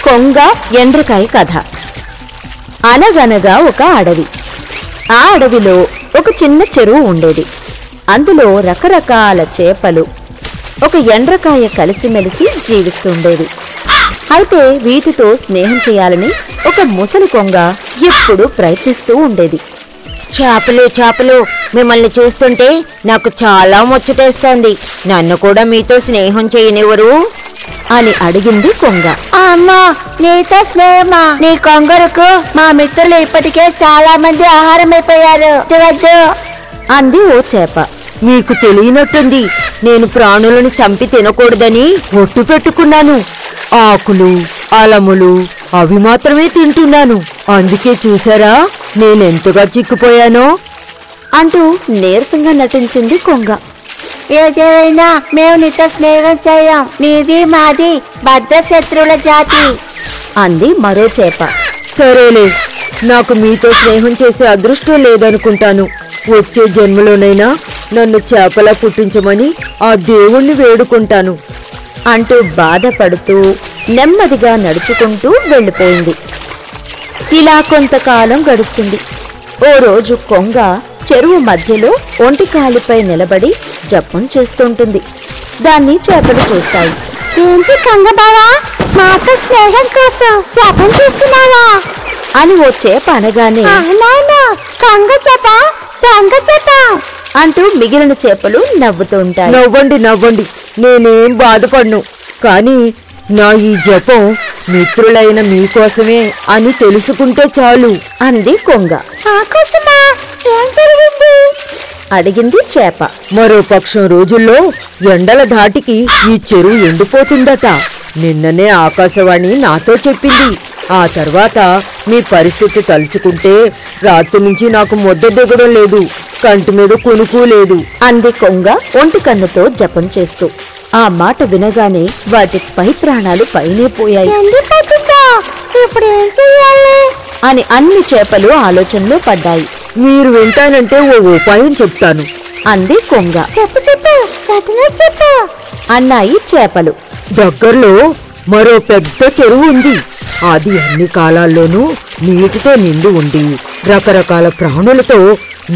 కొంగ ఎండ్రకాయ కథ. అనగనగా ఒక అడవి. ఆ అడవిలో ఒక చిన్న చెరువు ఉండేది. అందులో రకరకాల చేపలు, ఒక ఎండ్రకాయ కలిసిమెలిసి జీవిస్తుండేది. అయితే వీటితో స్నేహం చేయాలని ఒక ముసలి కొంగ ఎప్పుడూ ప్రయత్నిస్తూ ఉండేది. చేపలు చేపలు, మిమ్మల్ని చూస్తుంటే నాకు చాలా ముచ్చటేస్తోంది. నన్ను కూడా మీతో స్నేహం చేయనివ్వరు అని అడిగింది కొంగ. అమ్మా, నీతో స్నేహమా? నీ కొంగరకు మా మిత్రులు ఇప్పటికే చాలా మంది ఆహారం అయిపోయారు. వద్దు అంది ఓ చేప. మీకు తెలియనట్టుంది, నేను ప్రాణులను చంపి తినకూడదని ఒట్టు పెట్టుకున్నాను. ఆకులు అలములు అవి మాత్రమే తింటున్నాను. అందుకే చూసారా నేనెంతగా చిక్కిపోయానో అంటూ నీరసంగా నటించింది కొంగ. ఏదేమైనా మేము నీతో స్నేహం చేయం. నీది మాది బద్ధ శత్రువుల జాతి అంది మరో చేప. సరేలే, నాకు మీతో స్నేహం చేసే అదృష్టం లేదనుకుంటాను. వచ్చే జన్మలోనైనా నన్ను చేపలా పుట్టించమని ఆ దేవుణ్ణి వేడుకుంటాను అంటూ బాధపడుతూ నెమ్మదిగా నడుచుకుంటూ వెళ్ళిపోయింది. ఇలా కొంతకాలం గడుస్తుంది. ఓ రోజు కొంగ చెరువు మధ్యలో ఒంటికాలిపై నిలబడి జపం చేస్తుంటుంది. దాన్ని చేపలు చూస్తాయి. ఏంటి కొంగ బావా, మాతో స్నేహం కోసం జపం చేస్తున్నావా అని ఓ చేప అనగానే కొంగ చేప దొంగ చేప అంటూ మిగిలిన చేపలు నవ్వుతుంటాయి. నవ్వండి నవ్వండి, నేనేం బాధపడను. కానీ నా ఈ జపం మిత్రులైన మీకోసమే అని తెలుసుకుంటే చాలు అంది కొంగ. ఏం జరిగింది అడిగింది చేప. మరో పక్షం రోజుల్లో ఎండల ధాటికి ఈ చెరువు ఎండిపోతుందట. నిన్ననే ఆకాశవాణి నాతో చెప్పింది. ఆ తర్వాత మీ పరిస్థితి తలుచుకుంటే రాత్రి నుంచి నాకు ముద్ద దిగడం లేదు, కంటి మీద కునుకు లేదు అంది కొంగ ఒంటి కన్నుతో జపం చేస్తూ. ఆ మాట వినగానే వాటి పై ప్రాణాలు పైనే పోయాయి. ఇప్పుడు ఏం చెయ్యాలి అని అన్ని చేపలు ఆలోచనలో పడ్డాయి. మీరు వింటానంటే ఓ ఉపాయం చెప్తాను అంది కొంగ. చెప్పు చెప్పు అన్నాయి చేపలు. దగ్గరలో మరో పెద్ద చెరువు ఉంది. అది అన్ని కాలాల్లోనూ నీటితో నిండి ఉండి రకరకాల ప్రాణులతో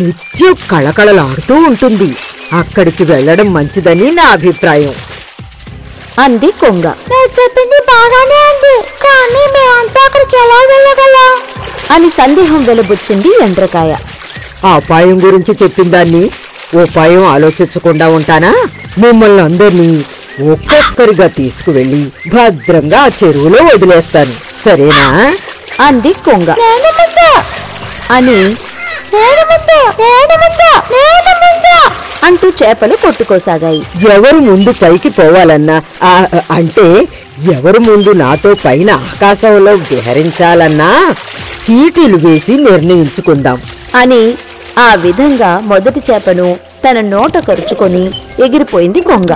నిత్యం కళకళలాడుతూ ఉంటుంది. అక్కడికి వెళ్ళడం మంచిదని నా అభిప్రాయం అంది కొంగ. చెప్పింది బాగానే ఉంది, కానీ మేమంతా అక్కడికి ఎలా వెళ్ళగలం అని సందేహం వెలుబుచ్చింది ఎండ్రకాయ. ఆ ఉపాయం గురించి చెప్పిన దాన్ని ఉపాయం ఆలోచించకుండా ఉంటానా? మిమ్మల్ని అందరినీ ఒక్కొక్కరిగా తీసుకువెళ్ళి భద్రంగా ఆ చెరువులో వదిలేస్తాను, సరేనా అంది కొంగ. అని అంటూ చేపలు కొట్టుకోసాగాయి. ఎవరు ముందు పైకి పోవాలన్నా, అంటే ఎవరు ముందు నాతో పైన ఆకాశంలో విహరించాలన్నా చీటీలు వేసి నిర్ణయించుకుందాం అని ఆ విధంగా మొదటి చేపను తన నోట కరుచుకొని ఎగిరిపోయింది కొంగ.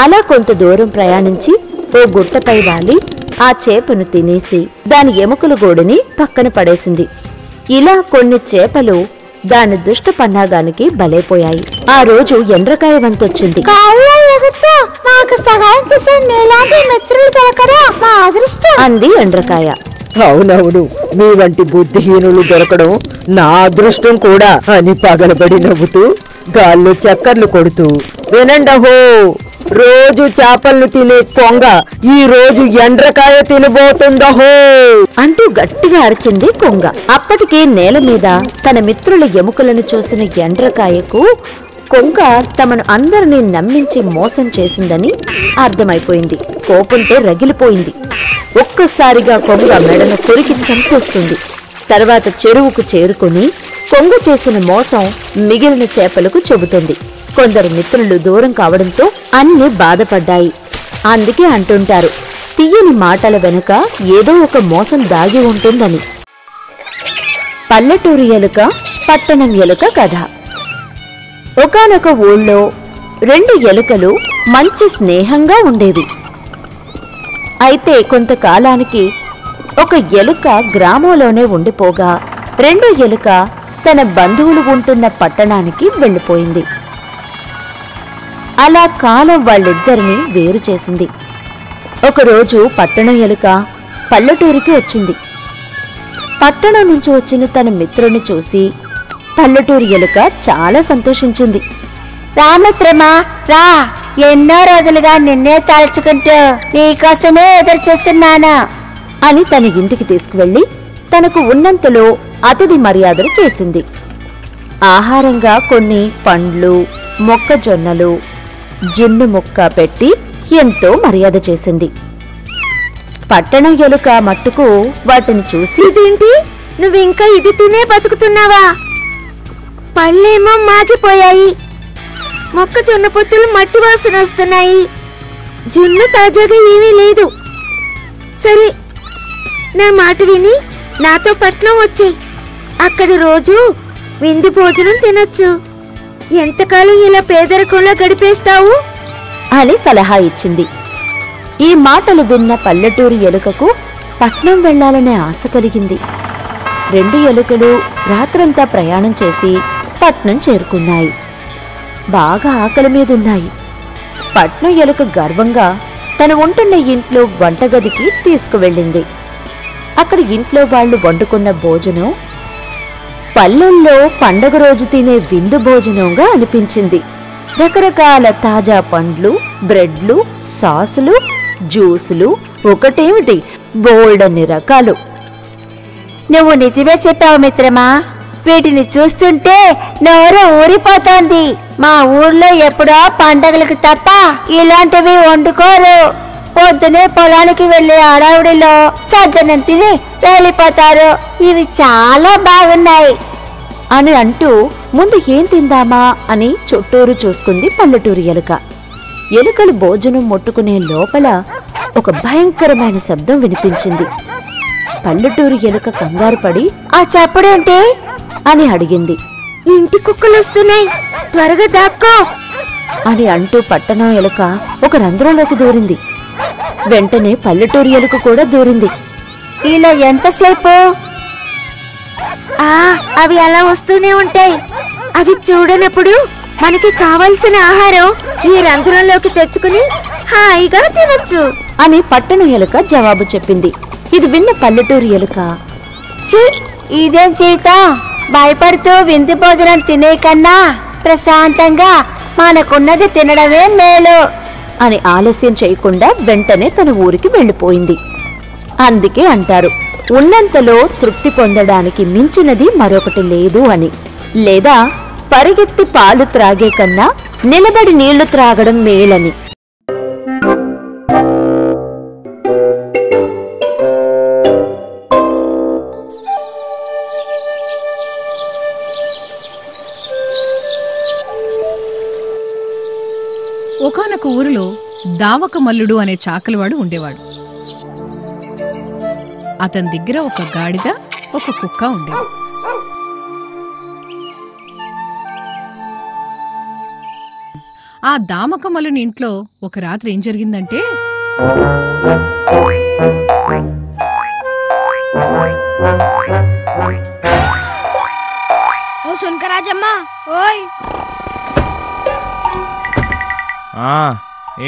అలా కొంత దూరం ప్రయాణించి ఓ గుట్టపై వాలి ఆ చేపను తినేసి దాని ఎముకల గూడుని పక్కన పడేసింది. ఇలా కొన్ని చేపలు దాని దుష్ట పన్నాగానికి బలైపోయాయి. ఆ రోజు ఎండ్రకాయ వంతొచ్చింది. అంది ఎండ్రకాయ. అవునవును, మీ వంటి బుద్ధిహీనులు దొరకడం నా అదృష్టం కూడా అని పగలబడి నవ్వుతూ గాల్లో చక్కర్లు కొడుతూ, వినండహో, రోజు చేపలను తినే కొంగ ఈ రోజు ఎండ్రకాయ తినబోతుందహో అంటూ గట్టిగా అరిచింది కొంగ. అప్పటికే నేల మీద తన మిత్రుల ఎముకలను చూసిన ఎండ్రకాయకు కొంగ తమను అందరినీ నమ్మించి మోసం చేసిందని అర్థమైపోయింది. కోపంతో రగిలిపోయింది. ఒక్కసారిగా కొంగ మెడను కొరికి చంపేస్తుంది. తర్వాత చెరువుకు చేరుకుని కొంగ చేసిన మోసం మిగిలిన చేపలకు చెబుతుంది. కొందరు మిత్రులు దూరం కావడంతో అన్ని బాధపడ్డాయి. అందుకే అంటుంటారు, తీయని మాటల వెనుక ఏదో ఒక మోసం దాగి ఉంటుందని. పల్లెటూరు ఎలుక, పట్టణం ఎలుక కథ. ఒకానొక ఊళ్ళో 2 ఎలుకలు మంచి స్నేహంగా ఉండేవి. అయితే కొంతకాలానికి ఒక ఎలుక గ్రామంలోనే ఉండిపోగా 2 ఎలుక తన బంధువులు ఉంటున్న పట్టణానికి వెళ్ళిపోయింది. అలా కాలం వాళ్ళిద్దరినీ వేరు చేసింది. ఒకరోజు పట్టణం ఎలుక పల్లెటూరికి వచ్చింది. పట్టణం నుంచి వచ్చిన తన మిత్రుని చూసి పల్లెటూరి ఎలుక చాలా సంతోషించింది. రా మిత్రమా రా, ఎన్నో రోజులుగా నిన్నే తలుచుకుంటూ నీకోసమే ఎదురు చూస్తున్నాను అని తన ఇంటికి తీసుకువెళ్లి తనకు ఉన్నంతలో అతిథి మర్యాదలు చేసింది. ఆహారంగా కొన్ని పండ్లు, మొక్కజొన్నలు, జున్ను ముక్క పెట్టి ఎంతో మర్యాద చేసింది. పట్టణం ఎలుక మట్టుకు వాటిని చూసి, ఇదేంటి, నువ్వింకా ఇది తినే బతుకుతున్నావా? పళ్ళేమో మాగిపోయాయి, మొక్కజొన్న పొత్తులు మట్టి వాసన వస్తున్నాయి, జున్ను తాజాగా ఏమీ లేదు. సరే, నా మాట విని నాతో పట్నం వచ్చి అక్కడ రోజు విందు భోజనం తినొచ్చు. ఎంతకాలం ఇలా పేదరికంలో గడిపేస్తావు అని సలహా ఇచ్చింది. ఈ మాటలు విన్న పల్లెటూరి ఎలుకకు పట్నం వెళ్లాలనే ఆశ కలిగింది. 2 ఎలుకలు రాత్రంతా ప్రయాణం చేసి పట్నం చేరుకున్నాయి. బాగా ఆకలి మీదున్నాయి. పట్నం ఎలుక గర్వంగా తను ఉంటున్న ఇంట్లో వంటగదికి తీసుకువెళ్ళింది. అక్కడ ఇంట్లో వాళ్లు వండుకున్న భోజనం పల్లెల్లో పండగ రోజు తినే విందు భోజనంగా అనిపించింది. రకరకాల తాజా పండ్లు, బ్రెడ్లు, సాసులు, జ్యూసులు, ఒకటేమిటి బోల్డన్ని రకాలు. నువ్వు నిజమే చెప్పావు మిత్రమా, వీటిని చూస్తుంటే నోరు ఊరిపోతోంది. మా ఊర్లో ఎప్పుడో పండగలకు తప్ప ఇలాంటివి వండుకోరు. పొద్దునే పొలానికి వెళ్లే అడవుడిలో సద్దనం తిని వెళ్ళిపోతారు. ఇవి చాలా బాగున్నాయి అని అంటూ ముందు ఏం తిందామా అని చుట్టూరు చూసుకుంది పల్లెటూరి ఎలుక. ఎలుకలు భోజనం ముట్టుకునే లోపల ఒక భయంకరమైన శబ్దం వినిపించింది. పల్లెటూరి ఎలుక కంగారు పడి, ఆ చప్పుడేంటి అని అడిగింది. ఇంటి కుక్కలు వస్తున్నాయి, త్వరగా దాక్కో అని అంటూ పట్టణం ఎలుక ఒక రంధ్రంలోకి దూరింది. వెంటనే పల్లెటూరి ఎలుక కూడా దూరింది. ఇలా ఎంతసేపు? అవి అలా వస్తూనే ఉంటాయి. అవి చూడనప్పుడు మనకి కావలసిన ఆహారం ఈ రంధ్రంలోకి తెచ్చుకుని హాయిగా తినొచ్చు అని పట్టణం ఎలుక జవాబు చెప్పింది. ఇది విన్న పల్లెటూరి ఎలుక, ఛీ, ఇదేం జీవితం, భయపడుతూ విందు భోజనం తినే కన్నా ప్రశాంతంగా మనకున్నది తినడమే మేలు అని ఆలస్యం చేయకుండా వెంటనే తన ఊరికి వెళ్ళిపోయింది. అందుకే అంటారు, ఉన్నంతలో తృప్తి పొందడానికి మించినది మరొకటి లేదు అని. లేదా పరిగెత్తి పాలు త్రాగే కన్నా నిలబడి నీళ్లు త్రాగడం మేలని. ఒకానొక ఊరిలో దావక మల్లుడు అనే చాకలివాడు ఉండేవాడు. అతని దగ్గర ఒక గాడిద, ఒక కుక్క ఉండేది. ఆ దామక మల్లుని ఇంట్లో ఒక రాత్రి ఏం జరిగిందంటే, ఓ సునకరాజమ్మా, ఓయ్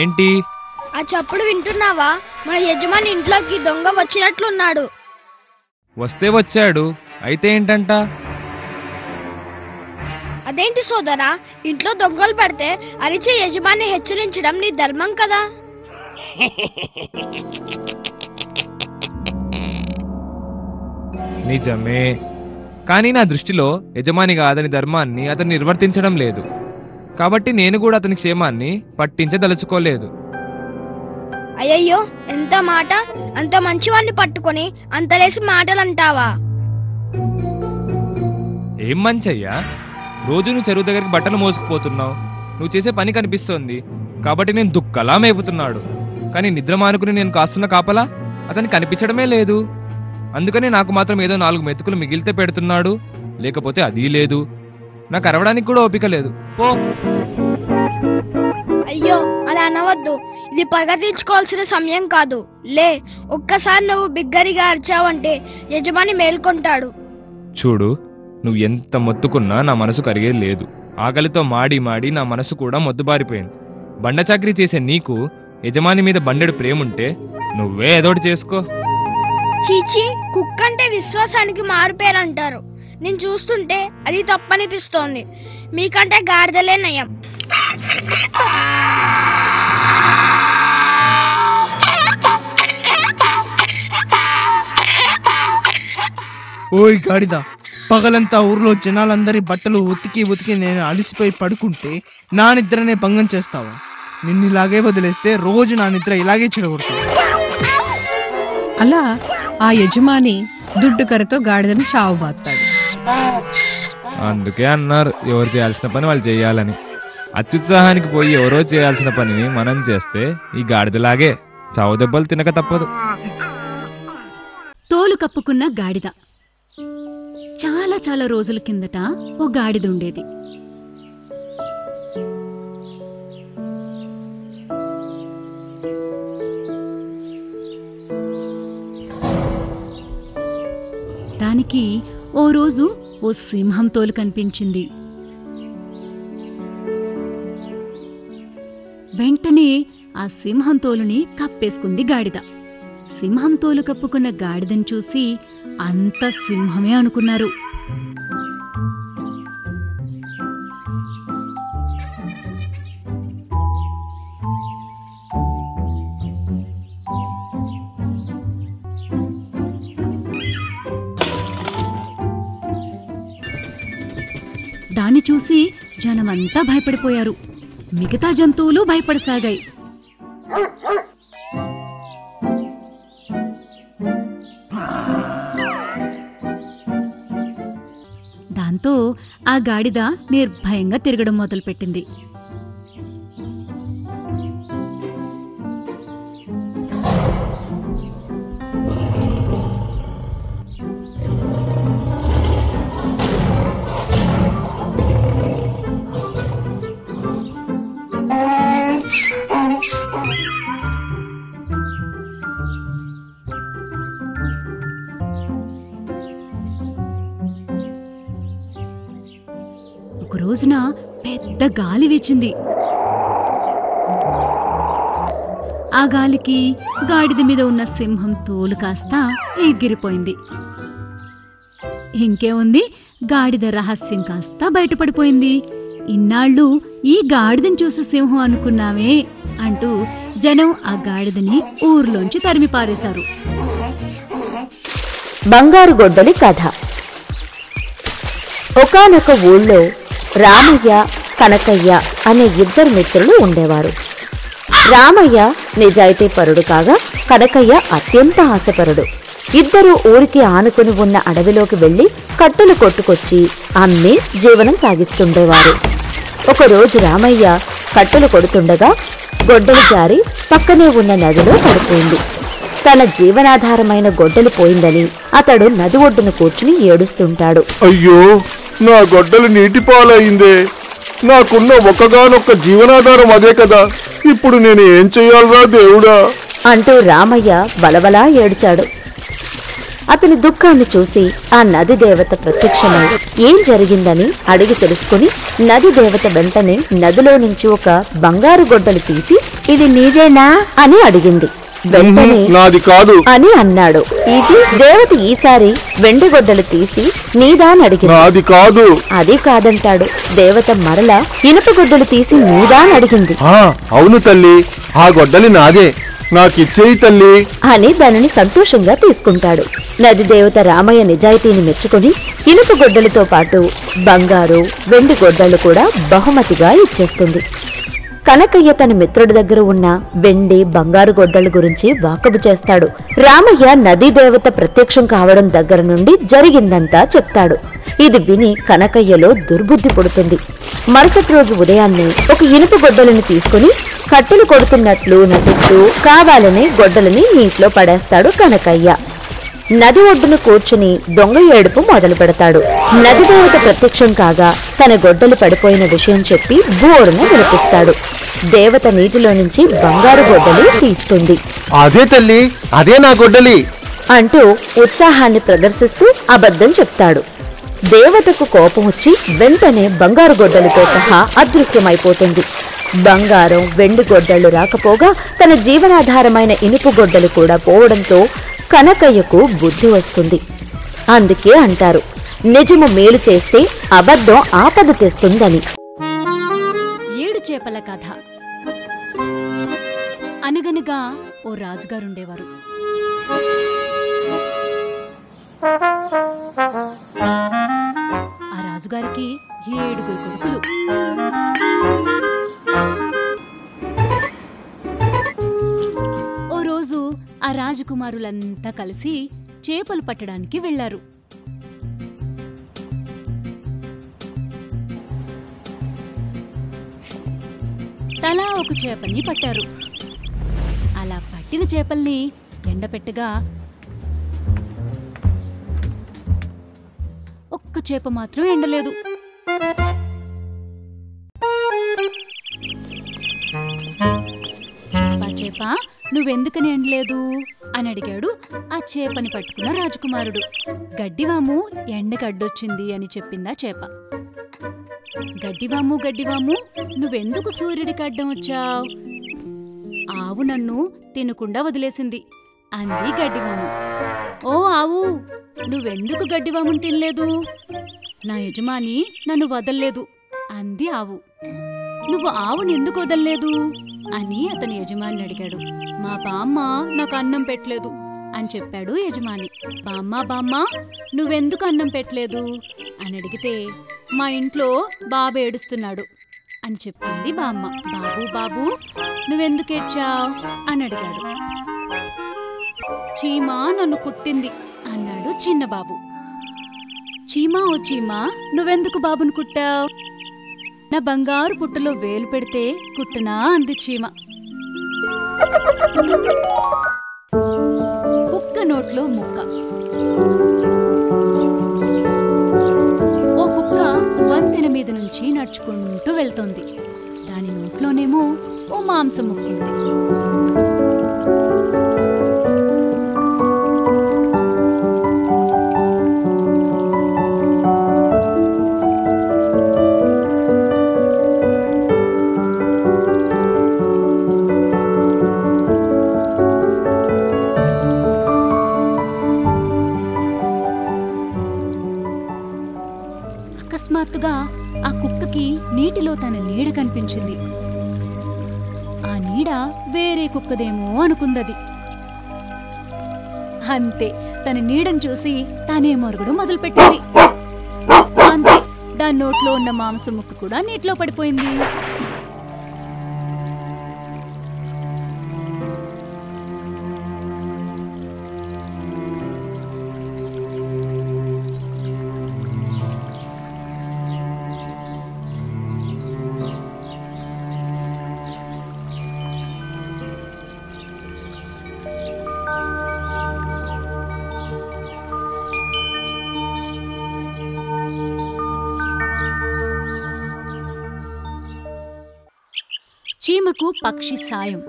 ఏంటి? ఆ చప్పుడు వింటున్నావా? మన యజమాని ఇంట్లోకి దొంగ వచ్చినట్లున్నాడు. వస్తే వచ్చాడు, అయితే ఏంటంట? అదేంటి సోదరా, ఇంట్లో దొంగలు పడితే అరిచే యజమాని హెచ్చరించడం నీ ధర్మం కదా. నిజమే, కానీ నా దృష్టిలో యజమానిగా అతని ధర్మాన్ని అతను నిర్వర్తించడం లేదు. కాబట్టి నేను కూడా అతని క్షేమాన్ని పట్టించదలుచుకోలేదు. అయ్యయ్యో, ఎంత మాట! అంత మంచివాడిని పట్టుకొని అంతలేసి మాటలంటావా? ఏం మంచయ్యా, రోజు నువ్వు చెరువు దగ్గరికి బట్టలు మోసుకుపోతున్నావు. నువ్వు చేసే పని కనిపిస్తోంది కాబట్టి నేను దుక్కలా మేపుతున్నాడు. కానీ నిద్ర మానుకుని నేను కాస్తున్న కాపలా అతనికి కనిపించడమే లేదు. అందుకని నాకు మాత్రం ఏదో 4 మెతుకులు మిగిలితే పెడుతున్నాడు, లేకపోతే అది లేదు. నాకు అరవడానికి కూడా ఓపిక లేదు. పో. అయ్యో, అలా అనవద్దు. ఇది పగ తీర్చుకోవాల్సిన సమయం కాదు. లే, ఒక్కసారి నువ్వు బిగ్గరిగా అరిచావంటే యజమాని మేల్కొంటాడు. చూడు, నువ్వు ఎంత మొత్తుకున్నా నా మనసు కరిగేది లేదు. ఆకలితో మాడి మాడి నా మనసు కూడా మొద్దుబారిపోయింది. బండ చాకరీ చేసే నీకు యజమాని మీద బండెడు ప్రేముంటే నువ్వే ఏదోటి చేసుకో. చీచి, కుక్క అంటే విశ్వాసానికి మారుపేరంటారు. నేను చూస్తుంటే అది తప్పనిపిస్తోంది. మీకంటే గాడిదలే నయం. ఓయ్ గాడిద, పగలంతా ఊర్లో జనాలందరి బట్టలు ఉతికి ఉతికి నేను అలిసిపోయి పడుకుంటే నా నిద్రనే భంగం చేస్తావా? నిన్నిలాగే వదిలేస్తే రోజు నా నిద్ర ఇలాగే చెడగొడతావు. అలా ఆ యజమాని దుడ్డు కర్రతో గాడిదని చావుబాస్తాడు. అందుకే అన్నారు ఎవరు చేయాల్సిన పని వాళ్ళు చేయాలని. అత్యుత్సాహానికి పోయి ఎవరో చేయాల్సిన పనిని మనం చేస్తే ఈ గాడిదలాగే చావు దెబ్బలు తినక తప్పదు. తోలు కప్పుకున్న గాడిద. చాలా చాలా రోజుల కిందట ఓ గాడిద ఉండేది. దానికి ఓ రోజు ఓ సింహం తోలు కనిపించింది. వెంటనే ఆ సింహం తోలుని కప్పేసుకుంది గాడిద. సింహం తోలు కప్పుకున్న గాడిదని చూసి అంత సింహమే అనుకున్నారు. దాన్ని చూసి జనమంతా భయపడిపోయారు. మిగతా జంతువులు భయపడసాగాయి. దాంతో ఆ గాడిద నిర్భయంగా తిరగడం మొదలుపెట్టింది. ఒక రోజున పెద్ద గాలి వీచింది. ఆ గాలికి గాడిద మీద ఉన్న సింహం తోలు కాస్త ఎగిరిపోయింది. ఇంకేముంది, గాడిద రహస్యం కాస్త బయటపడిపోయింది. ఇన్నాళ్ళు ఈ గాడిదని చూసి సింహం అనుకున్నామే అంటూ జనం ఆ గాడిదని ఊర్లోంచి తరిమి పారేశారు. బంగారు గొడ్డలి కథ. ఒకానొక ఊళ్ళో రామయ్య, కనకయ్య అనే ఇద్దరు మిత్రులు ఉండేవారు. రామయ్య నిజాయితీపరుడు కాగా కనకయ్య అత్యంత ఆశపరుడు. ఇద్దరూ ఊరికి ఆనుకుని ఉన్న అడవిలోకి వెళ్లి కట్టెలు కొట్టుకొచ్చి అమ్మి జీవనం సాగిస్తుండేవారు. ఒకరోజు రామయ్య కట్టెలు కొడుతుండగా గొడ్డలి జారి పక్కనే ఉన్న నదిలో పడిపోయింది. తన జీవనాధారమైన గొడ్డలి పోయిందని అతడు నది ఒడ్డున కూర్చుని ఏడుస్తుంటాడు. అయ్యో, నా గొడ్డలి నీటి పాలయిందే. నాకున్న ఒక్కగానొక్క జీవనాధారం అదే కదా. ఇప్పుడు నేను ఏం చెయ్యాలరా దేవుడా అంటూ రామయ్య బలబలా ఏడ్చాడు. అతని దుఃఖాన్ని చూసి ఆ నది దేవత ప్రత్యక్షమై ఏం జరిగిందని అడిగి తెలుసుకుని నది దేవత వెంటనే నదిలో నుంచి ఒక బంగారు గొడ్డలి తీసి, ఇది నీదేనా అని అడిగింది. వెంటనే నాది కాదు అని అన్నాడు. ఇది దేవత ఈసారి వెండి గొడ్డలు తీసి నీదాని అడిగింది. నాది కాదు. అది కాదంటాడు. దేవత మరలా ఇనుప గొడ్డలు తీసి నీదాని అడిగింది. అవును తల్లి, ఆ గొడ్డలి నాదే, నాకిచ్చేయి తల్లి అని దానిని సంతోషంగా తీసుకుంటాడు. నది దేవత రామయ్య నిజాయితీని మెచ్చుకుని ఇనుప గొడ్డలతో పాటు బంగారు, వెండి గొడ్డలు కూడా బహుమతిగా ఇచ్చేస్తుంది. కనకయ్య తన మిత్రుడి దగ్గర ఉన్న వెండి, బంగారు గొడ్డల గురించి వాకబు చేస్తాడు. రామయ్య నదీ దేవత ప్రత్యక్షం కావడం దగ్గర నుండి జరిగిందంతా చెప్తాడు. ఇది విని కనకయ్యలో దుర్బుద్ధి పుడుతుంది. మరుసటి రోజు ఉదయాన్నే ఒక ఇనుప గొడ్డలిని తీసుకుని కట్టెలు కొడుతున్నట్లు నటిస్తూ కావాలని గొడ్డలిని నీటిలో పడేస్తాడు కనకయ్య. నది ఒడ్డున కూర్చుని దొంగ ఏడుపు మొదలు పెడతాడు. నది దేవత ప్రత్యక్షం కాగా తన గొడ్డలి పడిపోయిన విషయం చెప్పి బోరున వినిపిస్తాడు. దేవత నీటిలో నుంచి బంగారు గొడ్డలి తీస్తుంది. అదే తల్లి, అదే నా గొడ్డలి అంటూ ఉత్సాహాన్ని ప్రదర్శిస్తూ అబద్ధం చెప్తాడు. దేవతకు కోపం వచ్చి వెంటనే బంగారు గొడ్డలితో సహా అదృశ్యమైపోతుంది. బంగారం, వెండి గొడ్డళ్లు రాకపోగా తన జీవనాధారమైన ఇనుపు గొడ్డలు కూడా పోవడంతో కనకయ్యకు బుద్ధి వస్తుంది. అందుకే అంటారు, నిజము మేలు చేస్తే అబద్ధం ఆపద తెస్తుందని. 7 చేపల కథ. అనగనగా ఓ రాజుగారుండేవారు. ఆ రాజుగారికి 7 కొడుకులు. ఓ రోజు ఆ రాజకుమారులంతా కలిసి చేపలు పట్టడానికి వెళ్లారు. తలా ఒక చేపని పట్టారు. అలా పట్టిన చేపల్ని ఎండపెట్టగా ఒక్క చేప మాత్రం ఎండలేదు. చేప నువ్వెందుకని ఎండలేదు అని అడిగాడు ఆ చేపని పట్టుకున్న రాజకుమారుడు. గడ్డివాము ఎండగడ్డొచ్చింది అని చెప్పిందా చేప. గడ్డివాము గడ్డివాము, నువ్వెందుకు సూర్యుడికి అడ్డం వచ్చావు? ఆవు నన్ను తినకుండా వదిలేసింది అంది గడ్డివాము. ఓ ఆవు, నువ్వెందుకు గడ్డివామును తినలేదు? నా యజమాని నన్ను వదల్లేదు అంది ఆవు. నువ్వు ఆవుని ఎందుకు వదల్లేదు అని అతని యజమాని అడిగాడు. మా బామ్మ నాకు అన్నం పెట్టలేదు అని చెప్పాడు యజమాని. బామ్మ బామ్మ, నువ్వెందుకు అన్నం పెట్టలేదు అని అడిగితే, మా ఇంట్లో బాబు ఏడుస్తున్నాడు అని చెప్పింది బామ్మ. బాబు బాబు, నువ్వెందుకు ఏడ్చావు అని అడిగాడు. చీమ నన్ను కుట్టింది అన్నాడు చిన్న బాబు. చీమా ఓ చీమా, నువ్వెందుకు బాబును కుట్టావు? నా బంగారు పుట్టలో వేలు పెడితే కుట్టనా అంది చీమ. కుక్క నోట్లో ముక్క. ఓ కుక్క వంతెన మీద నుంచి నడుచుకుంటూ వెళ్తోంది. దాని నోట్లోనేమో ఓ మాంసం ముక్కింది. అకస్మాత్తుగా ఆ కుక్కకి నీటిలో తన నీడ కనిపించింది. ఆ నీడ వేరే కుక్కదేమో అనుకుందది. అంతే, తన నీడను చూసి తానే మొరగడం మొదలుపెట్టింది. అంతే, దాని నోట్లో ఉన్న మాంసం ముక్క కూడా నీటిలో పడిపోయింది. చీమకు పక్షి సాయం.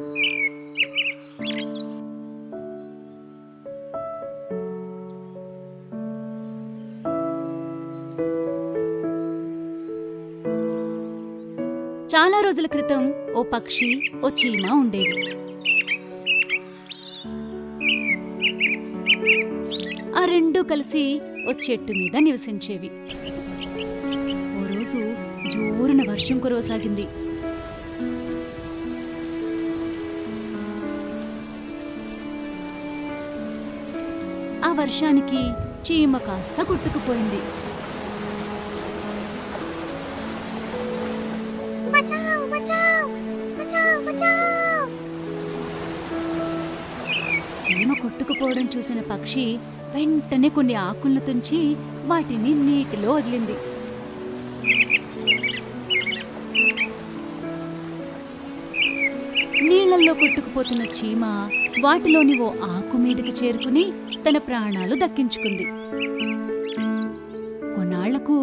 చాలా రోజుల క్రితం ఓ పక్షి, ఓ చీమ ఉండేవి. ఆ రెండూ కలిసి ఓ చెట్టు మీద నివసించేవి. ఓ రోజు జోరున వర్షం కురవసాగింది. ఆ వర్షానికి చీమ కాస్త కొట్టుకుపోయింది. చీమ కొట్టుకుపోవడం చూసిన పక్షి వెంటనే కొన్ని ఆకులను తుంచి వాటిని నీటిలో వదిలింది. నీళ్లలో కొట్టుకుపోతున్న చీమ వాటిలోని ఓ ఆకు మీదకి చేరుకుని తన ప్రాణాలు దక్కించుకుంది. కొన్నాళ్లకు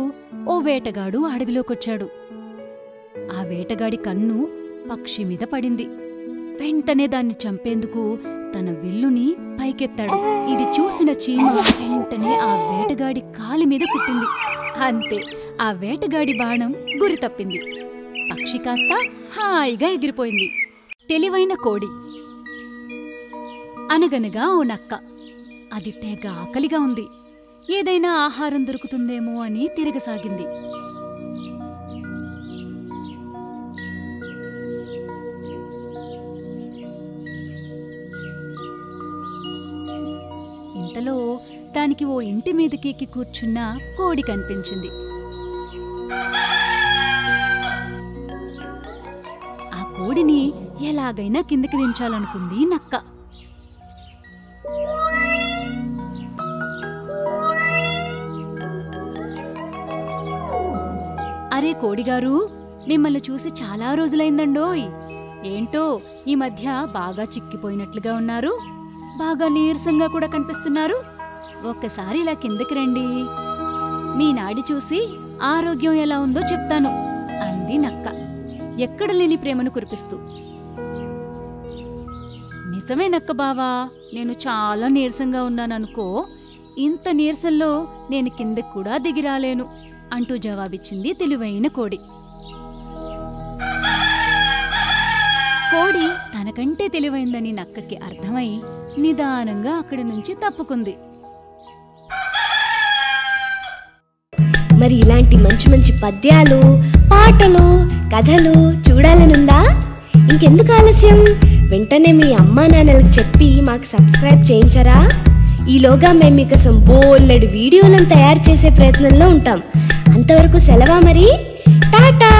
ఓ వేటగాడు అడవిలోకొచ్చాడు. ఆ వేటగాడి కన్ను పక్షి మీద పడింది. వెంటనే దాన్ని చంపేందుకు తన విల్లుని పైకెత్తాడు. ఇది చూసిన చీమ వెంటనే ఆ వేటగాడి కాలి మీద కుట్టింది. అంతే, ఆ వేటగాడి బాణం గురి తప్పింది. పక్షి కాస్త హాయిగా ఎగిరిపోయింది. తెలివైన కోడి. అనగనగా ఓ నక్క. అది తెగ ఆకలిగా ఉంది. ఏదైనా ఆహారం దొరుకుతుందేమో అని తిరగసాగింది. ఇంతలో దానికి ఓ ఇంటి మీదకి కూర్చున్న కోడి కనిపించింది. ఆ కోడిని ఎలాగైనా కిందకి దించాలనుకుంది నక్క. అరే కోడిగారు, మిమ్మల్ని చూసి చాలా రోజులైందండోయ్. ఏంటో ఈ మధ్య బాగా చిక్కిపోయినట్లుగా ఉన్నారు, బాగా నీరసంగా కూడా కనిపిస్తున్నారు. ఒక్కసారి ఇలా కిందకి రండి, మీ నాడి చూసి ఆరోగ్యం ఎలా ఉందో చెప్తాను అంది నక్క ఎక్కడ లేని ప్రేమను కురిపిస్తూ. నిజమే నక్క బావా, నేను చాలా నీరసంగా ఉన్నాననుకో. ఇంత నీరసంలో నేను కిందకి కూడా దిగిరాలేను అంటూ జవాబిచ్చింది తెలివైన కోడి. కోడి తనకంటే తెలివైందని నక్కకి అర్థమై నిదానంగా అక్కడి నుంచి తప్పుకుంది. మరి ఇలాంటి మంచి మంచి పద్యాలు, పాటలు, కథలు చూడాలనుందా? ఇంకెందుకు ఆలస్యం, వెంటనే మీ అమ్మా నాన్నలకు చెప్పి మాకు సబ్స్క్రైబ్ చేయించరా? ఈలోగా మేము మీకోసం బోలెడు వీడియోలను తయారు చేసే ప్రయత్నంలో ఉంటాం. అంతవరకు సెలవా మరి, టాటా.